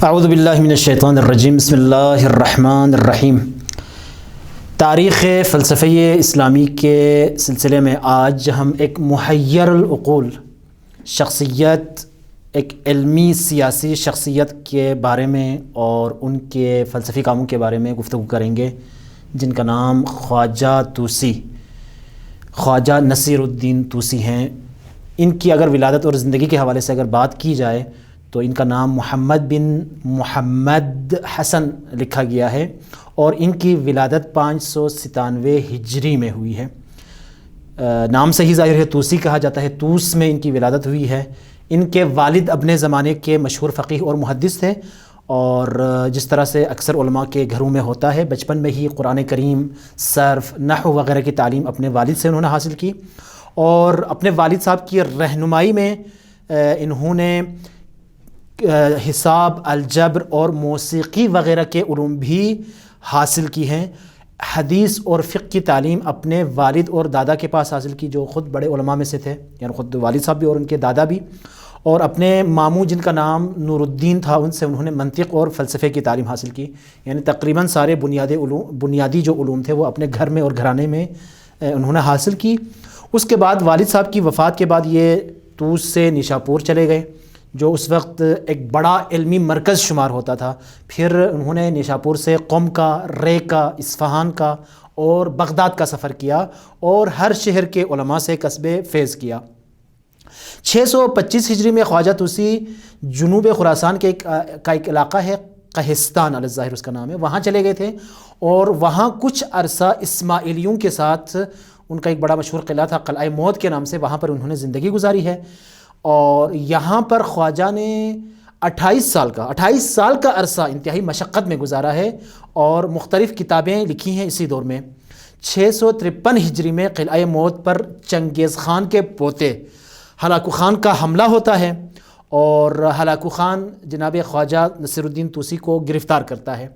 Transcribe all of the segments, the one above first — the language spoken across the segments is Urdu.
اعوذ باللہ من الشیطان الرجیم بسم اللہ الرحمن الرحیم۔ تاریخ فلسفہ اسلامی کے سلسلے میں آج ہم ایک محیر العقول شخصیت، ایک علمی سیاسی شخصیت کے بارے میں اور ان کے فلسفی کاموں کے بارے میں گفتگو کریں گے، جن کا نام خواجہ طوسی، خواجہ نصیر الدین طوسی ہیں۔ ان کی اگر ولادت اور زندگی کے حوالے سے اگر بات کی جائے تو ان کا نام محمد بن محمد حسن لکھا گیا ہے اور ان کی ولادت 597 ہجری میں ہوئی ہے۔ نام سے ہی ظاہر ہے طوسی کہا جاتا ہے، طوس میں ان کی ولادت ہوئی ہے۔ ان کے والد اپنے زمانے کے مشہور فقیہ اور محدث تھے، اور جس طرح سے اکثر علماء کے گھروں میں ہوتا ہے، بچپن میں ہی قرآن کریم، صرف، نحو وغیرہ کی تعلیم اپنے والد سے انہوں نے حاصل کی، اور اپنے والد صاحب کی رہنمائی میں انہوں نے حساب، الجبر اور موسیقی وغیرہ کے علوم بھی حاصل کی ہیں۔ حدیث اور فقہ کی تعلیم اپنے والد اور دادا کے پاس حاصل کی، جو خود بڑے علماء میں سے تھے، یعنی خود والد صاحب بھی اور ان کے دادا بھی، اور اپنے ماموں جن کا نام نور الدین تھا، ان سے انہوں نے منطق اور فلسفے کی تعلیم حاصل کی۔ یعنی تقریباً سارے بنیادی جو علوم تھے وہ اپنے گھر میں اور گھرانے میں انہوں نے حاصل کی۔ اس کے بعد والد صاحب کی وفات کے بعد یہ طوس سے نیشاپور چلے گئے، جو اس وقت ایک بڑا علمی مرکز شمار ہوتا تھا۔ پھر انہوں نے نیشاپور سے قم کا، رے کا، اصفہان کا اور بغداد کا سفر کیا، اور ہر شہر کے علماء سے کسب فیض کیا۔ 625 ہجری میں خواجہ طوسی جنوب خراسان کے ایک علاقہ ہے، قہستان علی الظاہر اس کا نام ہے، وہاں چلے گئے تھے، اور وہاں کچھ عرصہ اسماعیلیوں کے ساتھ ان کا ایک بڑا مشہور قلعہ تھا، قلعہ موت کے نام سے، وہاں پر انہوں نے زندگی گزاری ہے۔ اور یہاں پر خواجہ نے 28 سال کا عرصہ انتہائی مشقت میں گزارا ہے، اور مختلف کتابیں لکھی ہیں اسی دور میں۔ 653 ہجری میں قلعہ موت پر چنگیز خان کے پوتے ہلاکو خان کا حملہ ہوتا ہے، اور ہلاکو خان جناب خواجہ نصیر الدین طوسی کو گرفتار کرتا ہے۔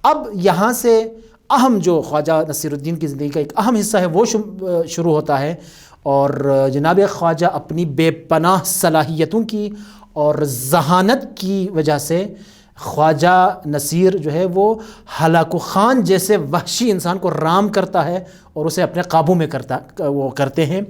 اب یہاں سے اہم جو خواجہ نصیر الدین کی زندگی کا ایک اہم حصہ ہے وہ شروع ہوتا ہے، اور جناب خواجہ اپنی بے پناہ صلاحیتوں کی اور ذہانت کی وجہ سے خواجہ نصیر جو ہے وہ ہلاکو خان جیسے وحشی انسان کو رام کرتا ہے اور اسے اپنے قابو میں کرتے ہیں،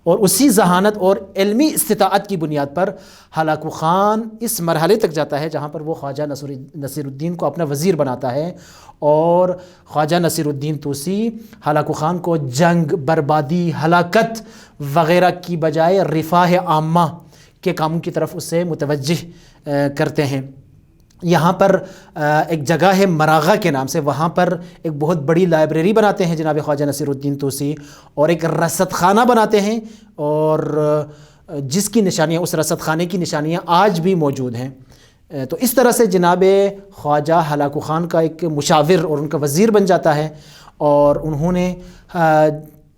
اور اسی ذہانت اور علمی استطاعت کی بنیاد پر ہلاکو خان اس مرحلے تک جاتا ہے جہاں پر وہ خواجہ نصیر الدین کو اپنا وزیر بناتا ہے، اور خواجہ نصیر الدین طوسی ہلاکو خان کو جنگ، بربادی، ہلاکت وغیرہ کی بجائے رفاہ عامہ کے کاموں کی طرف اسے متوجہ کرتے ہیں۔ یہاں پر ایک جگہ ہے مراغہ کے نام سے، وہاں پر ایک بہت بڑی لائبریری بناتے ہیں جناب خواجہ نصیر الدین طوسی، اور ایک رصد خانہ بناتے ہیں، اور جس کی نشانیاں، اس رصد خانے کی نشانیاں آج بھی موجود ہیں۔ تو اس طرح سے جناب خواجہ ہلاکو خان کا ایک مشاور اور ان کا وزیر بن جاتا ہے، اور انہوں نے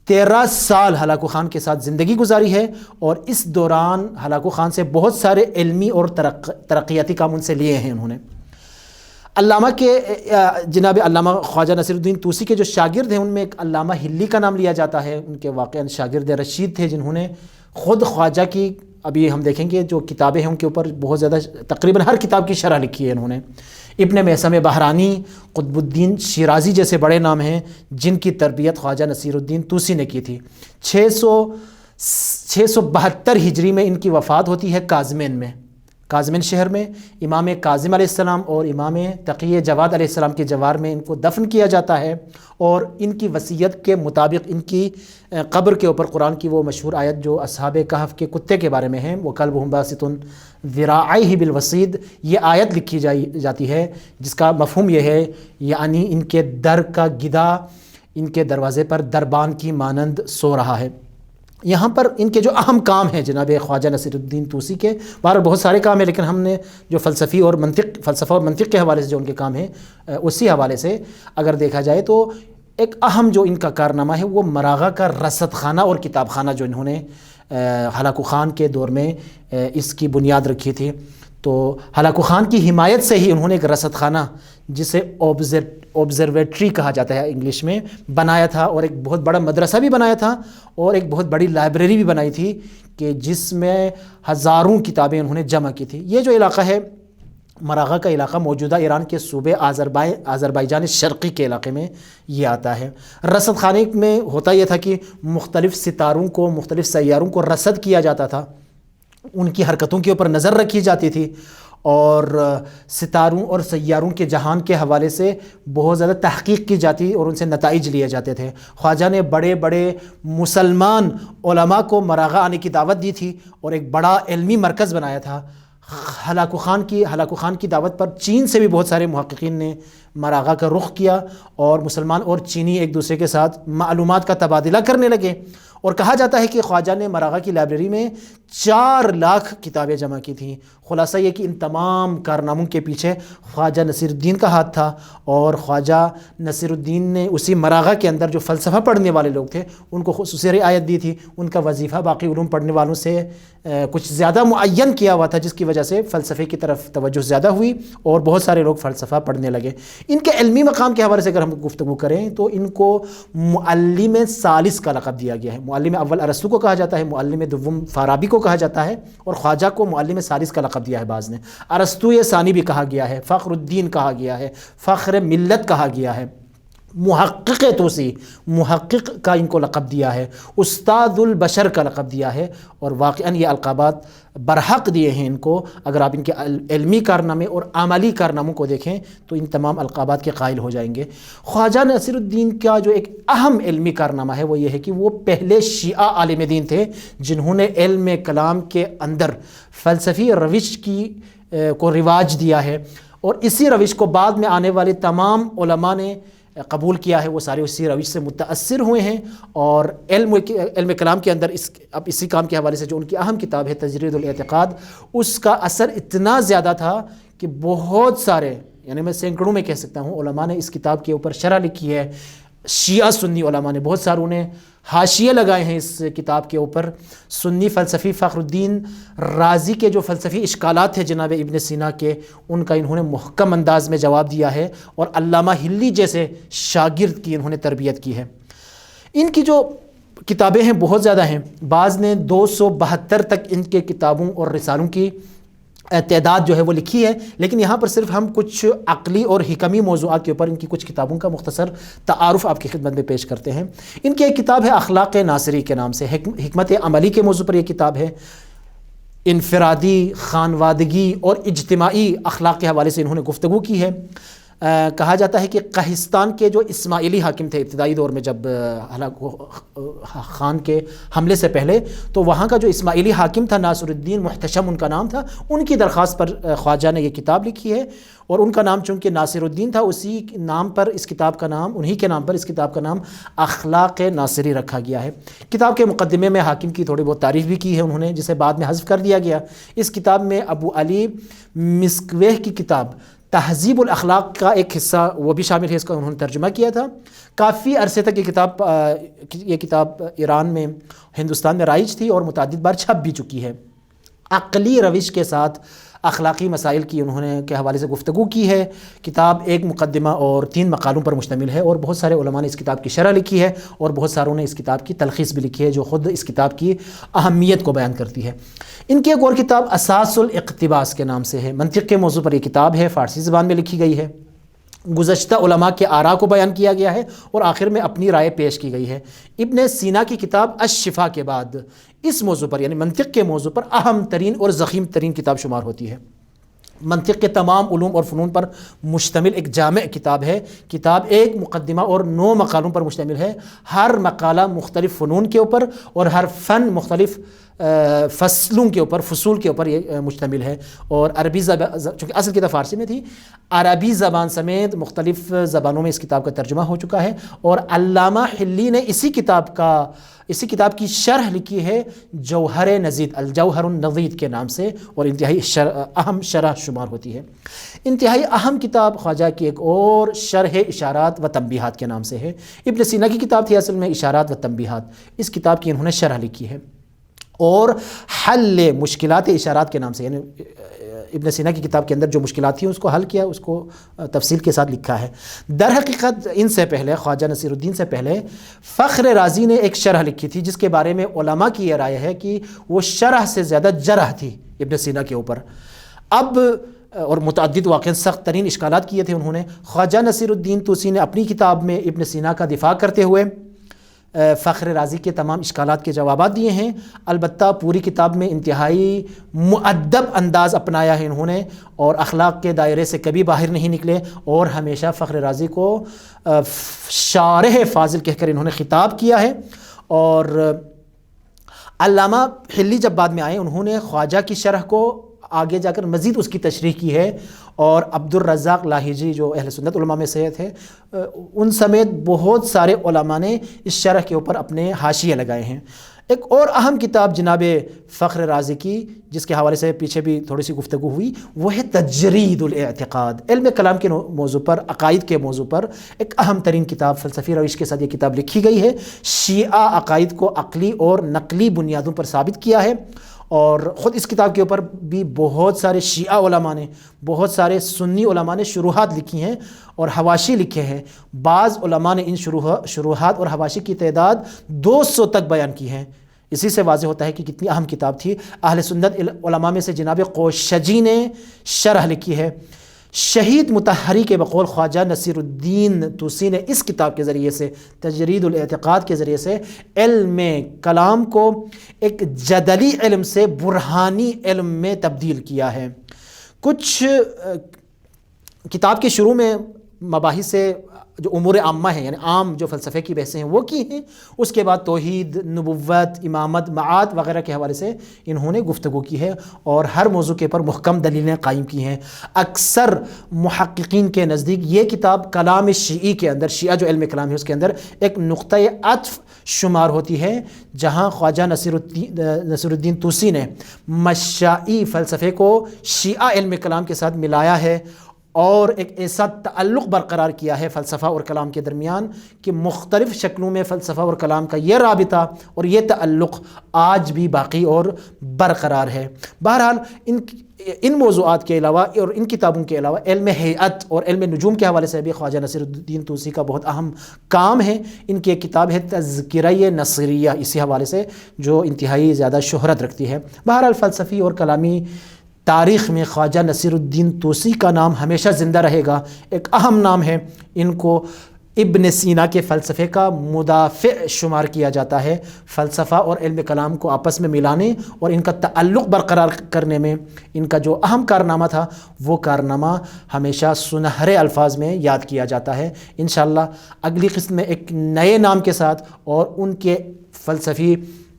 13 سال ہلاکو خان کے ساتھ زندگی گزاری ہے، اور اس دوران ہلاکو خان سے بہت سارے علمی اور ترقیاتی کام ان سے لیے ہیں انہوں نے۔ علامہ کے جناب علامہ خواجہ نصیر الدین طوسی کے جو شاگرد ہیں ان میں ایک علامہ ہلی کا نام لیا جاتا ہے، ان کے واقعاً شاگرد رشید تھے، جنہوں نے خود خواجہ کی، ابھی ہم دیکھیں گے جو کتابیں ہیں ان کے اوپر بہت زیادہ، تقریباً ہر کتاب کی شرح لکھی ہے انہوں نے۔ ابن معصم بہرانی، قطب الدین شیرازی جیسے بڑے نام ہیں جن کی تربیت خواجہ نصیر الدین طوسی نے کی تھی۔ 672 ہجری میں ان کی وفات ہوتی ہے کاظمین شہر میں۔ امام کاظم علیہ السلام اور امام تقی جواد علیہ السلام کے جوار میں ان کو دفن کیا جاتا ہے، اور ان کی وصیت کے مطابق ان کی قبر کے اوپر قرآن کی وہ مشہور آیت جو اصحاب کہف کے کتے کے بارے میں ہے، وَكَلْبُهُمْ بَاسِطٌ ذِرَاعَيْهِ بِالْوَصِيدِ، یہ آیت لکھی جاتی ہے جس کا مفہوم یہ ہے، یعنی ان کے در کا گدھا ان کے دروازے پر دربان کی مانند سو رہا ہے۔ یہاں پر ان کے جو اہم کام ہیں جناب خواجہ نصیر الدین طوسی کے، بہرحال بہت سارے کام ہیں، لیکن ہم نے جو فلسفہ اور منطق کے حوالے سے جو ان کے کام ہیں اسی حوالے سے اگر دیکھا جائے تو ایک اہم جو ان کا کارنامہ ہے وہ مراغہ کا رصد خانہ اور کتاب خانہ جو انہوں نے ہلاکو خان کے دور میں اس کی بنیاد رکھی تھی۔ تو ہلاکو خان کی حمایت سے ہی انہوں نے ایک رصد خانہ جسے آبزرویٹری کہا جاتا ہے انگلش میں بنایا تھا، اور ایک بہت بڑا مدرسہ بھی بنایا تھا، اور ایک بہت بڑی لائبریری بھی بنائی تھی کہ جس میں ہزاروں کتابیں انہوں نے جمع کی تھی۔ یہ جو علاقہ ہے مراغہ کا علاقہ موجودہ ایران کے صوبے آذربائیجان شرقی کے علاقے میں یہ آتا ہے۔ رصد خانے میں ہوتا یہ تھا کہ مختلف ستاروں کو، مختلف سیاروں کو رصد کیا جاتا تھا، ان کی حرکتوں کے اوپر نظر رکھی جاتی تھی، اور ستاروں اور سیاروں کے جہان کے حوالے سے بہت زیادہ تحقیق کی جاتی اور ان سے نتائج لیے جاتے تھے۔ خواجہ نے بڑے بڑے مسلمان علماء کو مراغہ آنے کی دعوت دی تھی اور ایک بڑا علمی مرکز بنایا تھا۔ ہلاکو خان کی دعوت پر چین سے بھی بہت سارے محققین نے مراغہ کا رخ کیا، اور مسلمان اور چینی ایک دوسرے کے ساتھ معلومات کا تبادلہ کرنے لگے، اور کہا جاتا ہے کہ خواجہ نے مراغہ کی لائبریری میں 4 لاکھ کتابیں جمع کی تھیں۔ خلاصہ یہ کہ ان تمام کارناموں کے پیچھے خواجہ نصیر الدین کا ہاتھ تھا، اور خواجہ نصیر الدین نے اسی مراغہ کے اندر جو فلسفہ پڑھنے والے لوگ تھے ان کو خصوصی رعایت دی تھی، ان کا وظیفہ باقی علوم پڑھنے والوں سے کچھ زیادہ معین کیا ہوا تھا، جس کی وجہ سے فلسفے کی طرف توجہ زیادہ ہوئی اور بہت سارے لوگ فلسفہ پڑھنے لگے۔ ان کے علمی مقام کے حوالے سے اگر ہم گفتگو کریں تو ان کو معلم ثالث کا لقب دیا گیا ہے۔ معلم اول ارسطو کو کہا جاتا ہے، معلم دوم فارابی کو کہا جاتا ہے، اور خواجہ کو معلم ثالث کا لقب دیا ہے بعض نے۔ ارسطو ثانی بھی کہا گیا ہے، فخر الدین کہا گیا ہے، فخر ملت کہا گیا ہے، محقق توسی، محقق کا ان کو لقب دیا ہے، استاد البشر کا لقب دیا ہے، اور واقعاً یہ القابات برحق دیے ہیں ان کو۔ اگر آپ ان کے علمی کارنامے اور عملی کارناموں کو دیکھیں تو ان تمام القابات کے قائل ہو جائیں گے۔ خواجہ نصیر الدین کا جو ایک اہم علمی کارنامہ ہے وہ یہ ہے کہ وہ پہلے شیعہ عالم دین تھے جنہوں نے علم کلام کے اندر فلسفی روش کو رواج دیا ہے، اور اسی روش کو بعد میں آنے والے تمام علماء نے قبول کیا ہے، وہ سارے اسی روش سے متاثر ہوئے ہیں، اور علم کلام کے اندر اب اسی کام کے حوالے سے جو ان کی اہم کتاب ہے تجرید الاعتقاد، اس کا اثر اتنا زیادہ تھا کہ بہت سارے، یعنی میں سینکڑوں میں کہہ سکتا ہوں، علماء نے اس کتاب کے اوپر شرح لکھی ہے۔ شیعہ سنی علماء نے بہت ساروں نے حاشیے لگائے ہیں اس کتاب کے اوپر۔ سنی فلسفی فخر الدین رازی کے جو فلسفی اشکالات تھے جناب ابن سینا کے، ان کا انہوں نے محکم انداز میں جواب دیا ہے، اور علامہ ہلی جیسے شاگرد کی انہوں نے تربیت کی ہے۔ ان کی جو کتابیں ہیں بہت زیادہ ہیں، بعض نے 272 تک ان کے کتابوں اور رسالوں کی تعداد جو ہے وہ لکھی ہے، لیکن یہاں پر صرف ہم کچھ عقلی اور حکمی موضوعات کے اوپر ان کی کچھ کتابوں کا مختصر تعارف آپ کی خدمت میں پیش کرتے ہیں۔ ان کی ایک کتاب ہے اخلاق ناصری کے نام سے، حکمت عملی کے موضوع پر یہ کتاب ہے۔ انفرادی، خانوادگی اور اجتماعی اخلاق کے حوالے سے انہوں نے گفتگو کی ہے۔ کہا جاتا ہے کہ قہستان کے جو اسماعیلی حاکم تھے ابتدائی دور میں، جب خان کے حملے سے پہلے، تو وہاں کا جو اسماعیلی حاکم تھا ناصر الدین محتشم ان کا نام تھا، ان کی درخواست پر خواجہ نے یہ کتاب لکھی ہے، اور ان کا نام چونکہ ناصر الدین تھا، اسی نام پر اس کتاب کا نام، انہی کے نام پر اس کتاب کا نام اخلاق ناصری رکھا گیا ہے۔ کتاب کے مقدمے میں حاکم کی تھوڑی بہت تعریف بھی کی ہے انہوں نے، جسے بعد میں حذف کر دیا گیا۔ اس کتاب میں ابو علی مسکویہ کی کتاب تہذیب الاخلاق کا ایک حصہ وہ بھی شامل ہے، اس کا انہوں نے ترجمہ کیا تھا۔ کافی عرصے تک یہ کتاب ایران میں، ہندوستان میں رائج تھی اور متعدد بار چھپ بھی چکی ہے۔ عقلی روش کے ساتھ اخلاقی مسائل کی انہوں نے کے حوالے سے گفتگو کی ہے۔ کتاب ایک مقدمہ اور 3 مقالوں پر مشتمل ہے، اور بہت سارے علماء نے اس کتاب کی شرح لکھی ہے، اور بہت ساروں نے اس کتاب کی تلخیص بھی لکھی ہے جو خود اس کتاب کی اہمیت کو بیان کرتی ہے۔ ان کی ایک اور کتاب اساس الاقتباس کے نام سے ہے، منطق کے موضوع پر یہ کتاب ہے، فارسی زبان میں لکھی گئی ہے۔ گزشتہ علماء کے آراء کو بیان کیا گیا ہے، اور آخر میں اپنی رائے پیش کی گئی ہے۔ ابن سینا کی کتاب الشفا کے بعد اس موضوع پر، یعنی منطق کے موضوع پر، اہم ترین اور ضخیم ترین کتاب شمار ہوتی ہے۔ منطق کے تمام علوم اور فنون پر مشتمل ایک جامع کتاب ہے۔ کتاب ایک مقدمہ اور 9 مقالوں پر مشتمل ہے۔ ہر مقالہ مختلف فنون کے اوپر اور ہر فن مختلف فصلوں کے اوپر، فصول کے اوپر یہ مشتمل ہے، اور عربی زبان، چونکہ اصل کتاب فارسی میں تھی، عربی زبان سمیت مختلف زبانوں میں اس کتاب کا ترجمہ ہو چکا ہے۔ اور علامہ حلی نے اسی کتاب کی شرح لکھی ہے جوہر نزید، الجوہر النضید کے نام سے، اور انتہائی اہم شرح شمار ہوتی ہے۔ انتہائی اہم کتاب خواجہ کی ایک اور شرح اشارات و تنبیہات کے نام سے ہے۔ ابن سینا کی کتاب تھی اصل میں اشارات و تنبیہات، اس کتاب کی انہوں نے شرح لکھی ہے، اور حل مشکلات اشارات کے نام سے، یعنی ابن سینا کی کتاب کے اندر جو مشکلات تھیں اس کو حل کیا، اس کو تفصیل کے ساتھ لکھا ہے۔ در حقیقت ان سے پہلے، خواجہ نصیر الدین سے پہلے، فخر رازی نے ایک شرح لکھی تھی جس کے بارے میں علماء کی یہ رائے ہے کہ وہ شرح سے زیادہ جرح تھی ابن سینا کے اوپر۔ اب اور متعدد واقعاً سخت ترین اشکالات کیے تھے انہوں نے۔ خواجہ نصیر الدین طوسی نے اپنی کتاب میں ابن سینا کا دفاع کرتے ہوئے فخر رازی کے تمام اشکالات کے جوابات دیے ہیں، البتہ پوری کتاب میں انتہائی مؤدب انداز اپنایا ہے انہوں نے، اور اخلاق کے دائرے سے کبھی باہر نہیں نکلے، اور ہمیشہ فخر رازی کو شارح فاضل کہہ کر انہوں نے خطاب کیا ہے۔ اور علامہ حلی جب بعد میں آئے، انہوں نے خواجہ کی شرح کو آگے جا کر مزید اس کی تشریح کی ہے، اور عبد الرزاق لاہیجی جو اہل سنت علماء میں سے تھے، ان سمیت بہت سارے علماء نے اس شرح کے اوپر اپنے حاشیے لگائے ہیں۔ ایک اور اہم کتاب جناب فخر رازی کی، جس کے حوالے سے پیچھے بھی تھوڑی سی گفتگو ہوئی، وہ ہے تجرید الاعتقاد، علم کلام کے موضوع پر، عقائد کے موضوع پر ایک اہم ترین کتاب، فلسفی روش کے ساتھ یہ کتاب لکھی گئی ہے۔ شیعہ عقائد کو عقلی اور نقلی بنیادوں پر ثابت کیا ہے، اور خود اس کتاب کے اوپر بھی بہت سارے شیعہ علماء نے، بہت سارے سنی علماء نے شروحات لکھی ہیں اور حواشی لکھے ہیں۔ بعض علماء نے ان شروحات اور حواشی کی تعداد 200 تک بیان کی ہیں۔ اسی سے واضح ہوتا ہے کہ کتنی اہم کتاب تھی۔ اہل سنت علماء میں سے جناب قوشجی نے شرح لکھی ہے۔ شہید مطہری کے بقول خواجہ نصیر الدین طوسی نے اس کتاب کے ذریعے سے، تجرید الاعتقاد کے ذریعے سے، علم کلام کو ایک جدلی علم سے برہانی علم میں تبدیل کیا ہے۔ کچھ کتاب کے شروع میں مباحث جو امور عامہ ہیں، یعنی عام جو فلسفے کی بحثیں ہیں وہ کی ہیں، اس کے بعد توحید، نبوت، امامت، معاد وغیرہ کے حوالے سے انہوں نے گفتگو کی ہے، اور ہر موضوع کے پر محکم دلیلیں قائم کی ہیں۔ اکثر محققین کے نزدیک یہ کتاب کلام شیعی کے اندر، شیعہ جو علم کلام ہے اس کے اندر ایک نقطۂ عطف شمار ہوتی ہے، جہاں خواجہ نصیر الدین طوسی نے مشائی فلسفے کو شیعہ علم کلام کے ساتھ ملایا ہے، اور ایک ایسا تعلق برقرار کیا ہے فلسفہ اور کلام کے درمیان کہ مختلف شکلوں میں فلسفہ اور کلام کا یہ رابطہ اور یہ تعلق آج بھی باقی اور برقرار ہے۔ بہرحال ان موضوعات کے علاوہ اور ان کتابوں کے علاوہ علم ہیئت اور علم نجوم کے حوالے سے بھی خواجہ نصیر الدین طوسی کا بہت اہم کام ہے۔ ان کی ایک کتاب ہے تذکرہ نصیریہ، اسی حوالے سے جو انتہائی زیادہ شہرت رکھتی ہے۔ بہرحال فلسفی اور کلامی تاریخ میں خواجہ نصیر الدین طوسی کا نام ہمیشہ زندہ رہے گا، ایک اہم نام ہے۔ ان کو ابن سینا کے فلسفے کا مدافع شمار کیا جاتا ہے۔ فلسفہ اور علم کلام کو آپس میں ملانے اور ان کا تعلق برقرار کرنے میں ان کا جو اہم کارنامہ تھا، وہ کارنامہ ہمیشہ سنہرے الفاظ میں یاد کیا جاتا ہے۔ انشاءاللہ اگلی قسط میں ایک نئے نام کے ساتھ اور ان کے فلسفی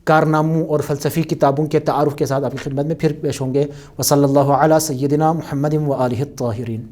کارناموں اور فلسفی کتابوں کے تعارف کے ساتھ آپ کی خدمت میں پھر پیش ہوں گے۔ وصلی اللہ علی سیدنا محمد و آلہ الطاہرین۔